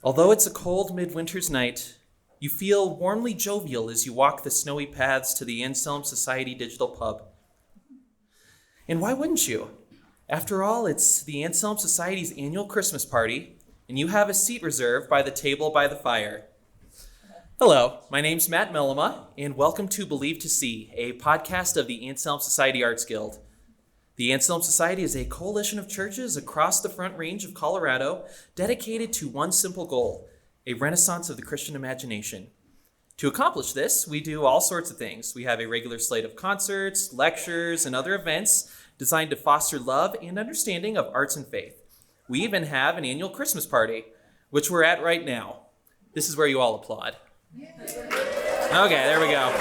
Although it's a cold midwinter's night, you feel warmly jovial as you walk the snowy paths to the Anselm Society digital pub. And why wouldn't you? After all, it's the Anselm Society's annual Christmas party, and you have a seat reserved by the table by the fire. Hello, my name's Matt Mellema, and welcome to Believe to See, a podcast of the Anselm Society Arts Guild. The Anselm Society is a coalition of churches across the Front Range of Colorado dedicated to one simple goal, a renaissance of the Christian imagination. To accomplish this, we do all sorts of things. We have a regular slate of concerts, lectures, and other events designed to foster love and understanding of arts and faith. We even have an annual Christmas party, which we're at right now. This is where you all applaud. Okay, there we go.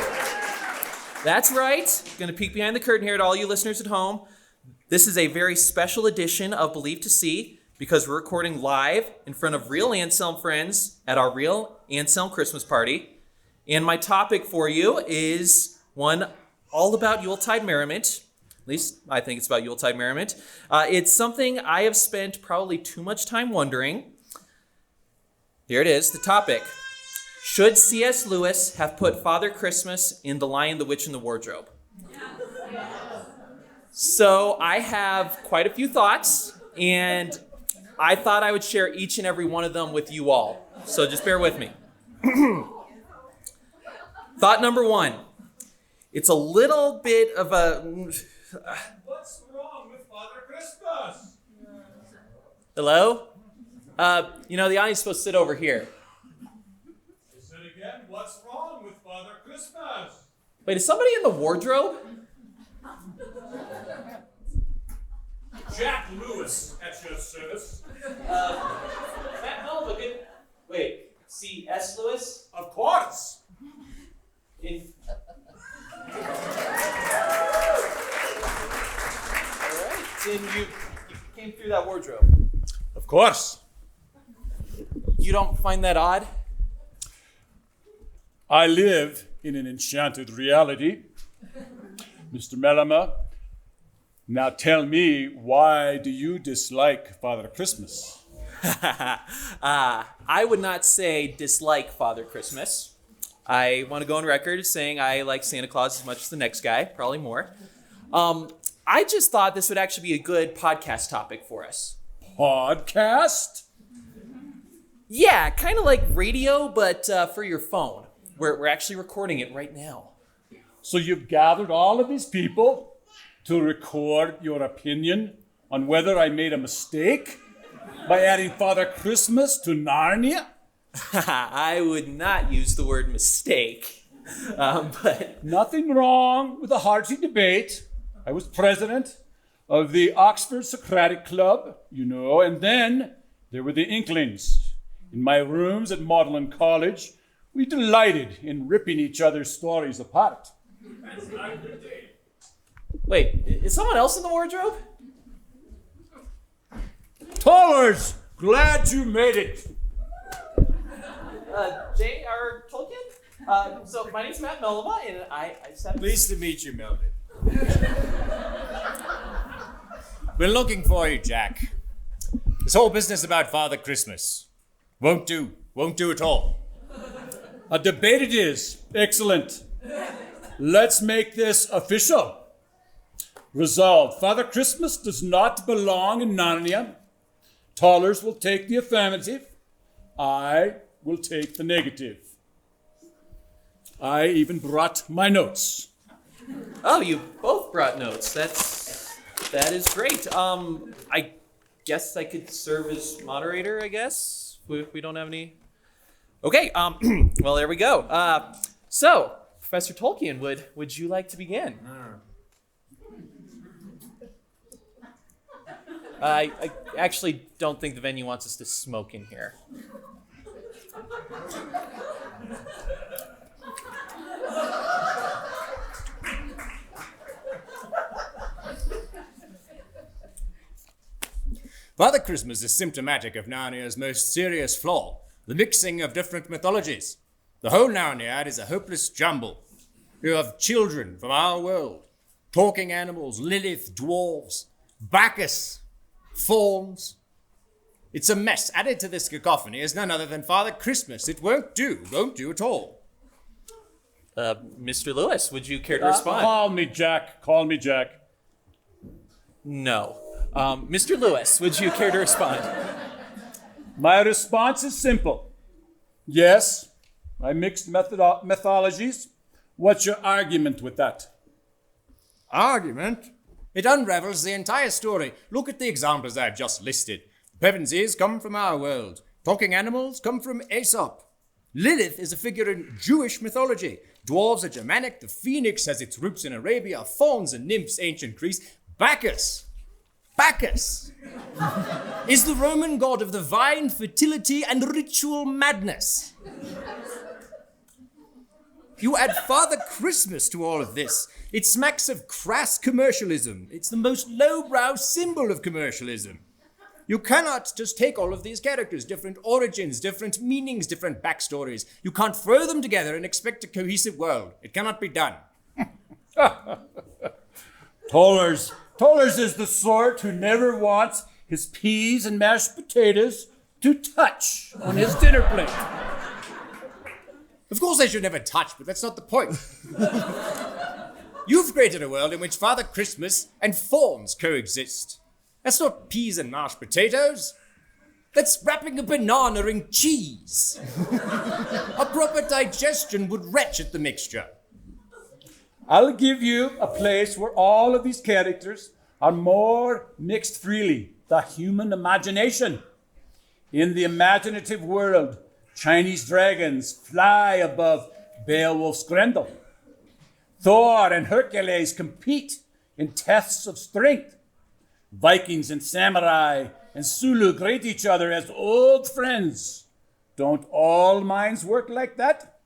That's right. Going to peek behind the curtain here at all you listeners at home. This is a very special edition of Believe to See because we're recording live in front of real Anselm friends at our real Anselm Christmas Party. And my topic for you is one all about Yuletide merriment. At least I think it's about Yuletide merriment. It's something I have spent probably too much time wondering. Here it is, the topic. Should C.S. Lewis have put Father Christmas in The Lion, the Witch, and the Wardrobe? So I have quite a few thoughts, and I thought I would share each and every one of them with you all. So just bear with me. Thought number one. It's a little bit of a... What's wrong with Father Christmas? Hello? The audience is supposed to sit over here. Say it again. What's wrong with Father Christmas? Wait, is somebody in the wardrobe? Jack Lewis at your service. Matt Melvin. Wait, C.S. Lewis? Of course. All right, and you came through that wardrobe. Of course. You don't find that odd? I live in an enchanted reality. Mr. Mellema, now tell me, why do you dislike Father Christmas? I would not say dislike Father Christmas. I want to go on record as saying I like Santa Claus as much as the next guy, probably more. I just thought this would actually be a good podcast topic for us. Podcast? Yeah, kind of like radio, but for your phone. We're actually recording it right now. So you've gathered all of these people to record your opinion on whether I made a mistake by adding Father Christmas to Narnia? I would not use the word mistake, but... Nothing wrong with a hearty debate. I was president of the Oxford Socratic Club, and then there were the Inklings. In my rooms at Magdalen College, we delighted in ripping each other's stories apart. Wait, is someone else in the wardrobe? Tollers, glad you made it. Jay or Tolkien? So my name's Matt Mellema, and I just have... Pleased to meet you, Melvin. We're looking for you, Jack. This whole business about Father Christmas won't do at all. A debate it is. Excellent. Let's make this official. Resolved. Father Christmas does not belong in Narnia. Tollers will take the affirmative. I will take the negative. I even brought my notes. Oh, you both brought notes. That is great. I guess I could serve as moderator, I guess. We don't have any... Okay, well, there we go. So, Professor Tolkien, would you like to begin? I actually don't think the venue wants us to smoke in here. Father Christmas is symptomatic of Narnia's most serious flaw, the mixing of different mythologies. The whole Narniad is a hopeless jumble. You have children from our world, talking animals, Lilith, dwarves, Bacchus, fawns, It's a mess. Added to this cacophony is none other than Father Christmas. It won't do at all. Mr. Lewis, would you care to respond? Call me Jack. No. Mr. Lewis, would you care to respond? My response is simple. Yes, I mixed mythologies. What's your argument with that? Argument? It unravels the entire story. Look at the examples I've just listed. Pevensies come from our world. Talking animals come from Aesop. Lilith is a figure in Jewish mythology. Dwarves are Germanic. The phoenix has its roots in Arabia. Fauns and nymphs, ancient Greece. Bacchus is the Roman god of the vine, fertility, and ritual madness. You add Father Christmas to all of this. It smacks of crass commercialism. It's the most lowbrow symbol of commercialism. You cannot just take all of these characters, different origins, different meanings, different backstories. You can't throw them together and expect a cohesive world. It cannot be done. Tollers is the sort who never wants his peas and mashed potatoes to touch on his dinner plate. Of course they should never touch, but that's not the point. You've created a world in which Father Christmas and fawns coexist. That's not peas and mashed potatoes. That's wrapping a banana in cheese. A proper digestion would retch at the mixture. I'll give you a place where all of these characters are more mixed freely. The human imagination. In the imaginative world, Chinese dragons fly above Beowulf's Grendel. Thor and Hercules compete in tests of strength. Vikings and samurai and Sulu greet each other as old friends. Don't all minds work like that?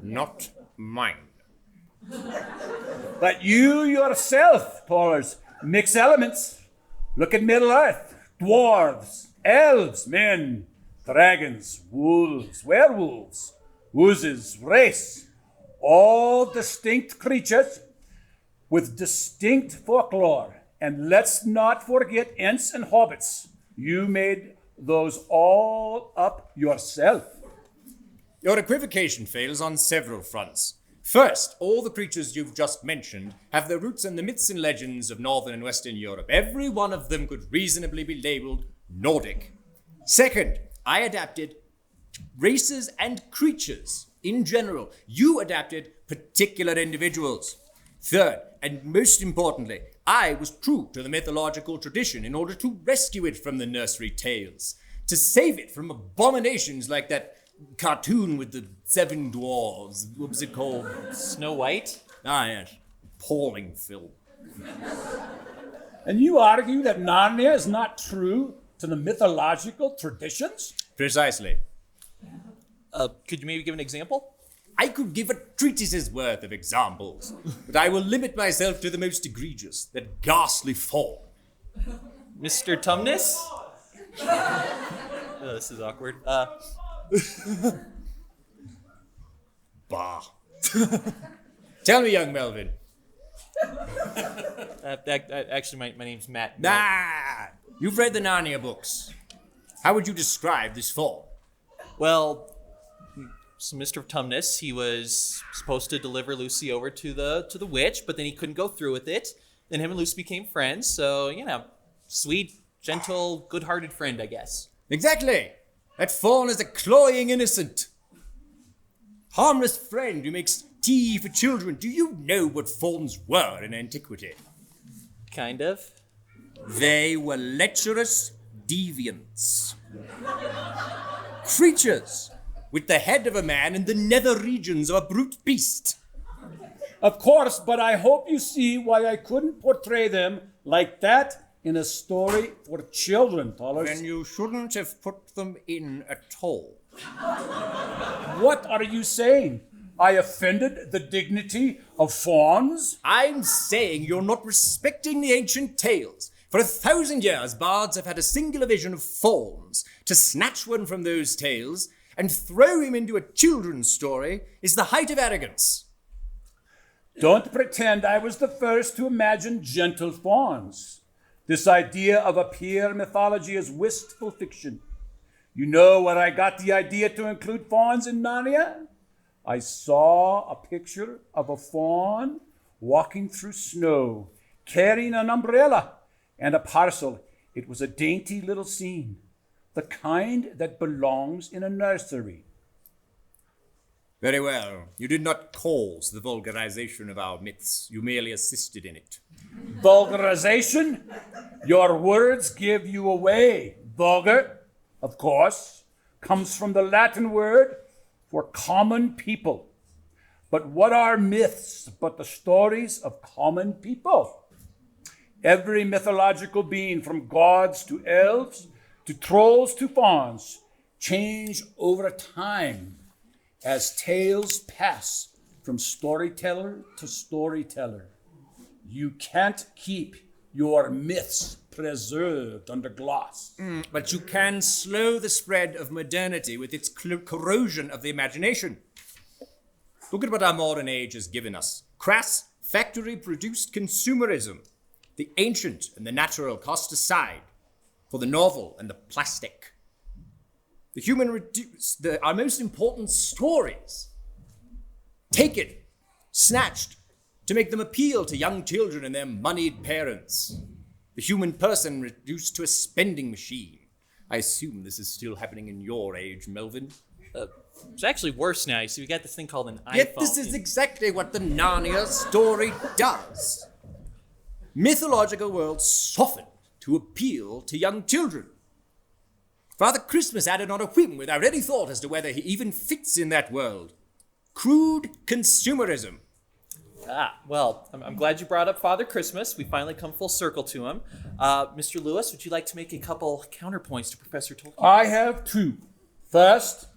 Not mine. But you yourself, Paulers, mix elements. Look at Middle Earth. Dwarves, elves, men, dragons, wolves, werewolves, woozes, race. All distinct creatures with distinct folklore. And let's not forget Ents and Hobbits. You made those all up yourself. Your equivocation fails on several fronts. First, all the creatures you've just mentioned have their roots in the myths and legends of Northern and Western Europe. Every one of them could reasonably be labeled Nordic. Second, I adapted races and creatures in general. You adapted particular individuals. Third, and most importantly, I was true to the mythological tradition in order to rescue it from the nursery tales, to save it from abominations like that cartoon with the 7 dwarves. What was it called? Snow White? Ah, yes. Appalling film. And you argue that Narnia is not true to the mythological traditions? Precisely. Could you maybe give an example? I could give a treatise's worth of examples, but I will limit myself to the most egregious, that ghastly fawn. Mr. Tumnus? Oh, this is awkward. Bah. Tell me, young Melvin. Actually, my name's Matt. Nah! You've read the Narnia books. How would you describe this fawn? Well, so Mr. Tumnus, he was supposed to deliver Lucy over to the witch, but then he couldn't go through with it. Then him and Lucy became friends, so, sweet, gentle, good-hearted friend, I guess. Exactly! That fawn is a cloying innocent. Harmless friend who makes tea for children. Do you know what fawns were in antiquity? Kind of. They were lecherous deviants. Creatures with the head of a man and the nether regions of a brute beast. Of course, but I hope you see why I couldn't portray them like that in a story for children, Tollers. Then you shouldn't have put them in at all. What are you saying? I offended the dignity of fawns? I'm saying you're not respecting the ancient tales. For 1,000 years, bards have had a singular vision of fawns. To snatch one from those tales and throw him into a children's story is the height of arrogance. Don't pretend I was the first to imagine gentle fawns. This idea of a peer mythology is wistful fiction. You know where I got the idea to include fawns in Narnia? I saw a picture of a fawn walking through snow, carrying an umbrella and a parcel. It was a dainty little scene, the kind that belongs in a nursery. Very well. You did not cause the vulgarization of our myths. You merely assisted in it. Vulgarization? Your words give you away. Vulgar, of course, comes from the Latin word for common people. But what are myths but the stories of common people? Every mythological being, from gods to elves, to trolls to fauns, change over time as tales pass from storyteller to storyteller. You can't keep your myths preserved under glass. But you can slow the spread of modernity with its corrosion of the imagination. Look at what our modern age has given us. Crass, factory-produced consumerism. The ancient and the natural cast aside for the novel and the plastic. The human our most important stories, taken, snatched, to make them appeal to young children and their moneyed parents. The human person reduced to a spending machine. I assume this is still happening in your age, Melvin. It's actually worse now. You see, we got this thing called an iPhone. Yet this is exactly what the Narnia story does. Mythological worlds softened to appeal to young children. Father Christmas added on a whim without any thought as to whether he even fits in that world. Crude consumerism. Well, I'm glad you brought up Father Christmas. We finally come full circle to him. Mr. Lewis, would you like to make a couple counterpoints to Professor Tolkien? I have two. First,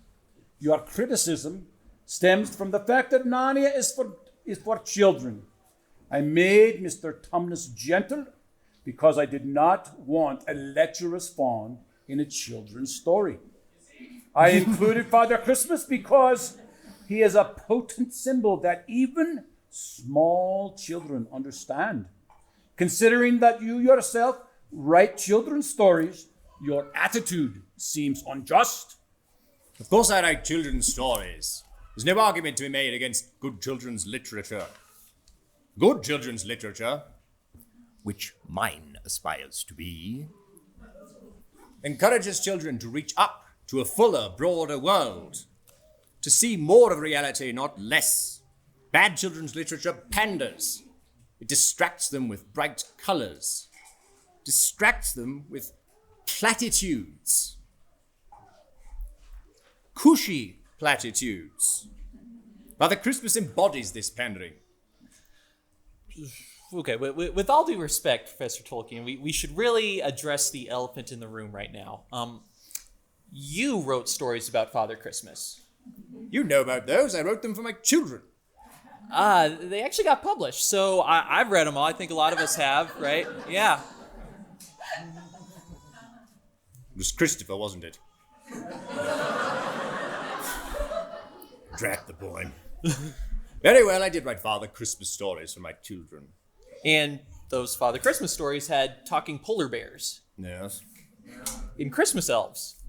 your criticism stems from the fact that Narnia is for children. I made Mr. Tumnus gentle because I did not want a lecherous fawn in a children's story. I included Father Christmas because he is a potent symbol that even small children understand. Considering that you yourself write children's stories, your attitude seems unjust. Of course I write children's stories. There's no argument to be made against good children's literature. Good children's literature, which mine aspires to be, encourages children to reach up to a fuller, broader world, to see more of reality, not less. Bad children's literature panders. It distracts them with bright colors, distracts them with platitudes, cushy platitudes. Father Christmas embodies this pandering. Okay, with all due respect, Professor Tolkien, we should really address the elephant in the room right now. You wrote stories about Father Christmas. You know about those. I wrote them for my children. They actually got published, so I've read them all. I think a lot of us have, right? Yeah. It was Christopher, wasn't it? Drat the boy. Very well, I did write Father Christmas stories for my children. And those Father Christmas stories had talking polar bears. Yes. And Christmas elves.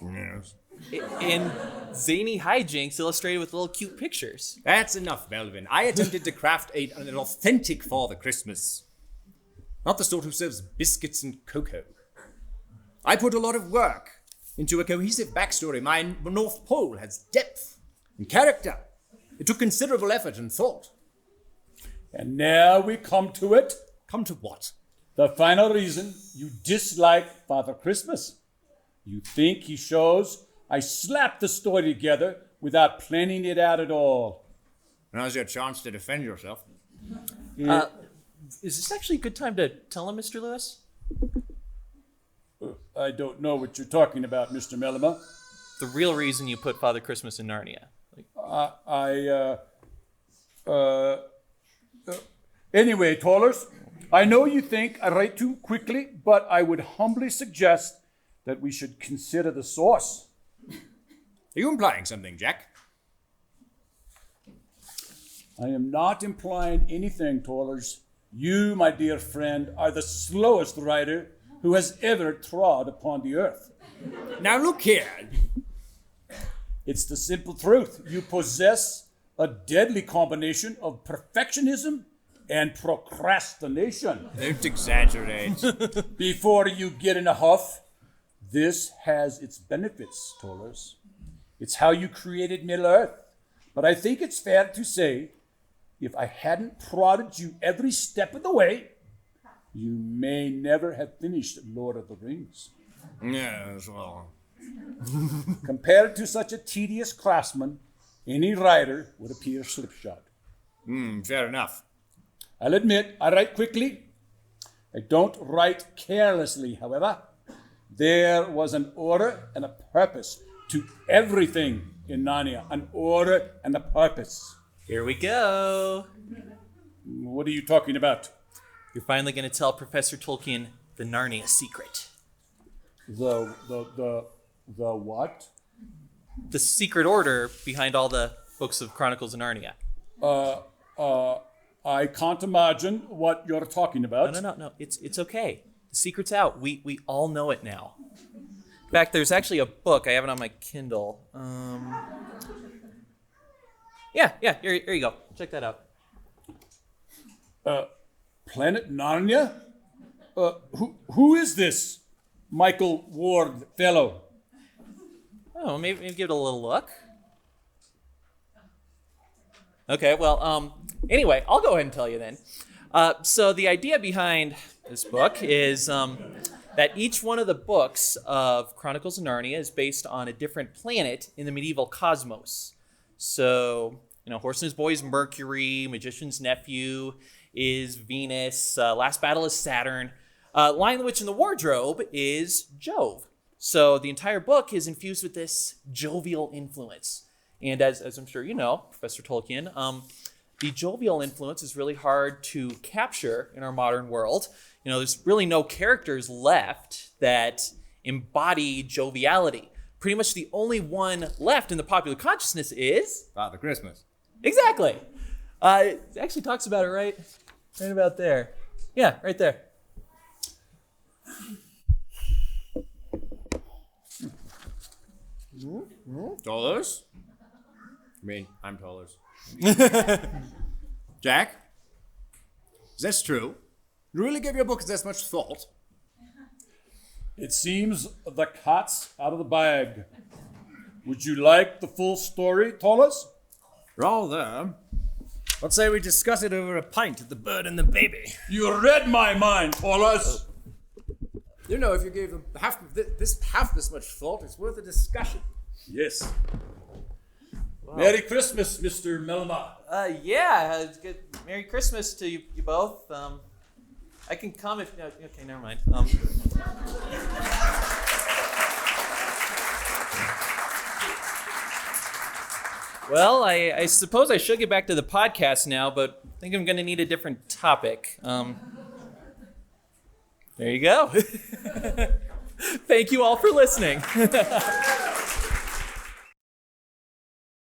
Yes. And zany hijinks illustrated with little cute pictures. That's enough, Melvin. I attempted to craft an authentic Father Christmas. Not the sort who serves biscuits and cocoa. I put a lot of work into a cohesive backstory. My North Pole has depth and character. It took considerable effort and thought. And now we come to it. Come to what? The final reason you dislike Father Christmas. You think he shows I slapped the story together without planning it out at all. Now's your chance to defend yourself. Is this actually a good time to tell him, Mr. Lewis? I don't know what you're talking about, Mr. Mellima. The real reason you put Father Christmas in Narnia. Anyway, Tollers, I know you think I write too quickly, but I would humbly suggest that we should consider the source. Are you implying something, Jack? I am not implying anything, Tollers. You, my dear friend, are the slowest rider who has ever trod upon the earth. Now look here. It's the simple truth. You possess a deadly combination of perfectionism and procrastination. Don't exaggerate. Before you get in a huff, this has its benefits, Tollers. It's how you created Middle-earth. But I think it's fair to say, if I hadn't prodded you every step of the way, you may never have finished Lord of the Rings. Yes, well. Compared to such a tedious craftsman, any writer would appear slipshod. Fair enough. I'll admit, I write quickly. I don't write carelessly, however. There was an order and a purpose to everything in Narnia. An order and a purpose. Here we go. What are you talking about? You're finally going to tell Professor Tolkien the Narnia secret. The what? The secret order behind all the books of Chronicles of Narnia. I can't imagine what you're talking about. No. It's okay. The secret's out. We all know it now. In fact, there's actually a book. I have it on my Kindle. Yeah. Here you go. Check that out. Planet Narnia? Who is this Michael Ward fellow? Oh, maybe give it a little look. Okay, well, anyway, I'll go ahead and tell you then. So the idea behind this book is that each one of the books of Chronicles of Narnia is based on a different planet in the medieval cosmos. So, Horse and His Boy is Mercury, Magician's Nephew is Venus, Last Battle is Saturn, Lion, the Witch, and the Wardrobe is Jove. So the entire book is infused with this jovial influence. And as I'm sure you know, Professor Tolkien, the jovial influence is really hard to capture in our modern world. There's really no characters left that embody joviality. Pretty much the only one left in the popular consciousness is... Father Christmas. Exactly. It actually talks about it right about there. Yeah, right there. Dollars? I'm dollars. Jack? Is this true? You really give your books this much thought? It seems the cat's out of the bag. Would you like the full story, Tollers? Rather. Let's say we discuss it over a pint at the Bird and the Baby. You read my mind, Tollers. If you gave them half this much thought, it's worth a discussion. Yes. Wow. Merry Christmas, Mr. Melma. It's good. Merry Christmas to you both. I can come if... Okay, never mind. Well, I suppose I should get back to the podcast now, but I think I'm going to need a different topic. There you go. Thank you all for listening.